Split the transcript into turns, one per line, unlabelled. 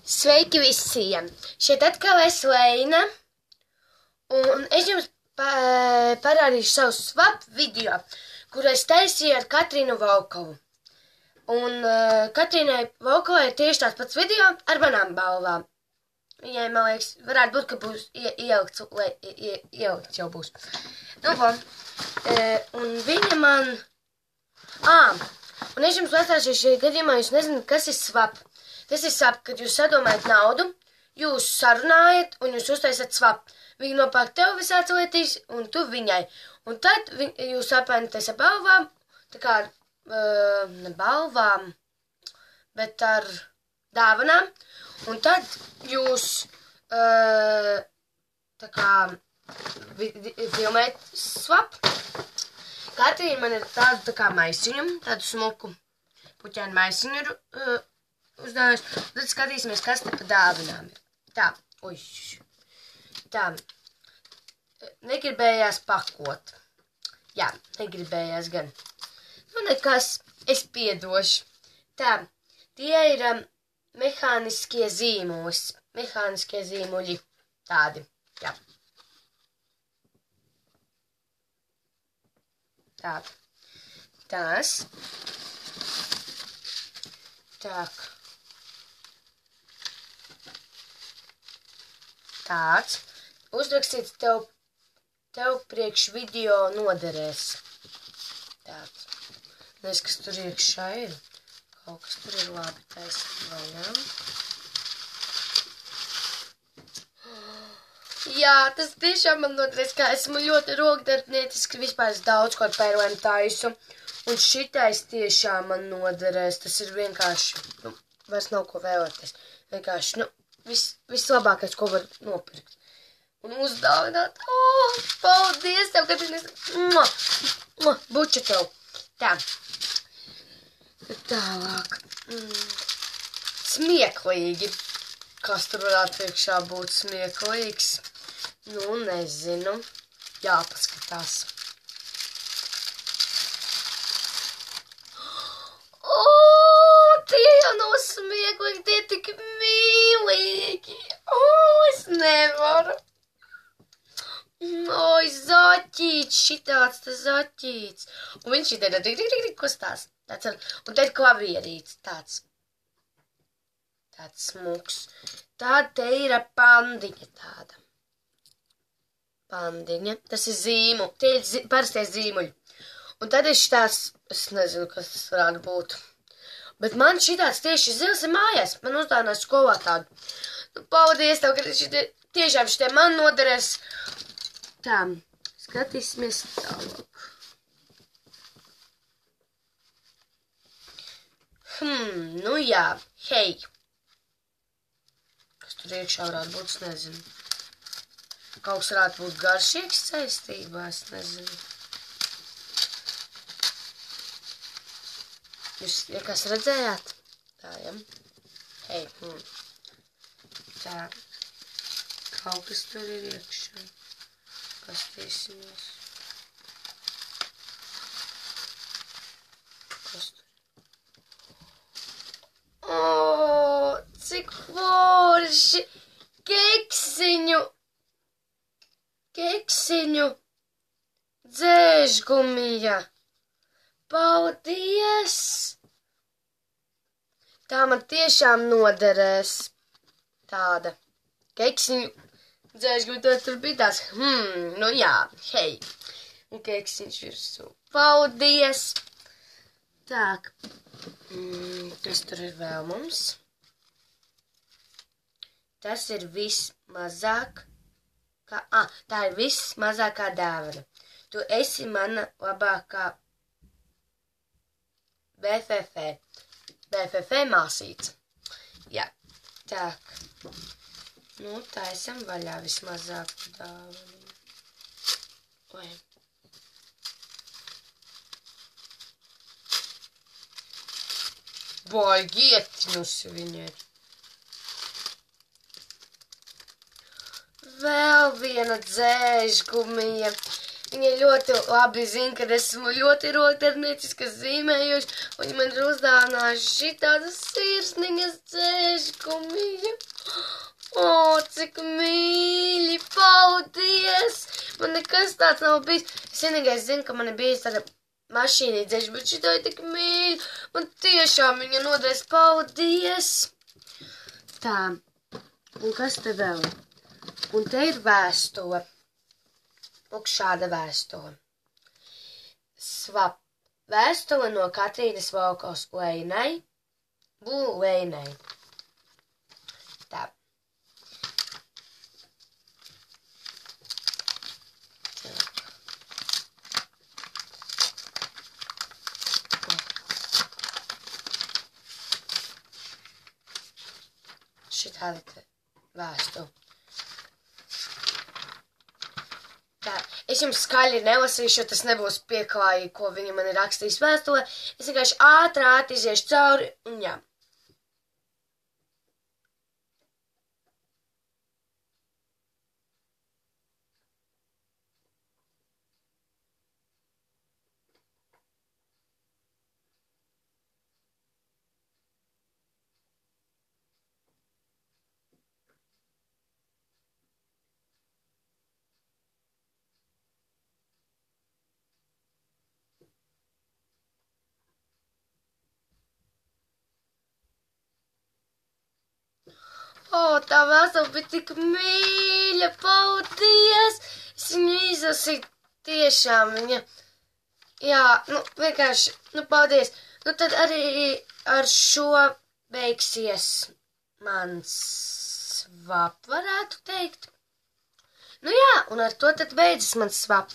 Sveiki visiem! Šeit atkal es Leina, un es jums parādīšu savu swap video, kuru es taisīju ar Katrīnu Volkovu. Un Katrīnai Volkovai ir tieši tāds pats video ar manām balvām. Viņai, man liekas, varētu būt, ka būs ielikts jau būs. Nu, un viņa man... Un es jums pastāstīšu šajā gadījumā, jūs nezināt, kas ir swap. Tas ir swap, kad jūs sadomājat naudu, jūs sarunājat un jūs uztaisat swap. Viņa nopērk tev visāds lietīs un tu viņai. Un tad jūs apēnaties ar balvām, tā kā ne balvām, bet ar dāvanām. Un tad jūs tā kā filmēt swap. Katrīna man ir tādu tā kā maisiņu, tādu smuku puķēnu maisiņu ir uzdāvinājis. Tad skatīsimies, kas te pa dāvinām ir. Tā, tā, negribējās pakot. Jā, negribējās gan. Nu, nekas, es piedošu. Tā, tie ir mehāniskie zīmuļi, tādi, jā. Tā, tās, tak, tāds, uzrakstīts tev priekš video noderēs. Tāds, nes, kas tur iekšā ir, kaut kas tur ir labi taisīt vaļā. Jā, tas tiešām man noderēs, kā esmu ļoti rokdarbnieciski, vispār es daudz kaut pērlēm taisu. Un šitais tiešām man noderēs, tas ir vienkārši, nu, vairs nav ko vēlēties. Vienkārši, nu, vislabākais, ko var nopirkt. Un uzdāvināt, paldies tev, Katrīna, buča tev. Tā, tālāk, smieklīgi. Kas tur varētu priekšā būt smieklīgs? Nu, nezinu. Jāpaskatās. Tie jau nav smieklīgi, tie tik mīlīgi. Es nevaru. Zaķīts, šitāds tas zaķīts. Un viņš šitā kustās. Un te ir klavierīts tāds. Tāds smuks. Tāda te ir pandiņa tāda. Pandiņa. Tas ir zīmu. Tie ir parastie zīmuļi. Un tad ir šitās, es nezinu, kas tas varētu būt. Bet man šitāds tieši zils ir mājās. Man uzdāvinās skolā tādu. Nu, paldies tev, ka tiešām šitie man noderēs. Tā, skatīsimies tālāk. Nu jā, hei. Tur iekšā varētu būt, es nezinu. Kaut kas varētu būt garšīgs saistībā, es nezinu. Jūs, ja kas redzējāt? Tā, ja? Hei, Tā. Kaut kas tur ir iekšā. Pastīsimies. Kas tur? Cik forši! Keksiņu dzēžgumija. Paldies! Tā man tiešām noderēs. Tāda. Keksiņu dzēžgumija, tur bija tās. Nu jā, hei. Un keksiņš virsū. Paldies! Tak. Kas tur ir vēl mums? Tas ir vismazāk, tā ir vismazākā dāvana. Tu esi mana labākā BFF māsīca. Jā, tak. Nu, taisam vaļā vismazāku dāvanu. Oi. Baigi ietiņusi viņai. Vēl viena dzēžgumija. Viņa ļoti labi zina, ka esmu ļoti rokdarbnieciski zīmējuši, un viņa man ir uzdāvinājuši šitādas sirsniņas dzēžgumija. O, cik mīļi, paldies! Man nekas tāds nav bijis. Es vienīgais zinu, ka man ir bijis tāda mašīnī dzēš, bet šitā ir tik mīļi. Man tiešām viņa noderēs, paldies! Tā, un kas te vēl? Un te ir vēstule. Lūk, šāda vēstule. Svap. Vēstule no Katrīnas Volkovs Leinai. Leinai. Tā. Šitāda vēstule. Tā, es jums skaļi nelasīšu, jo tas nebūs pieklājīgi, ko viņa man ir rakstījis vēstulē. Es vienkārši ātri iziešu cauri un jā. O, tā vēstule bija tik mīļa, paldies! Es viņu izlasīju tiešām viņa. Jā, vienkārši, paldies. Tad arī ar šo beigsies mans svap, varētu teikt. Jā, un ar to tad beidzas mans svap.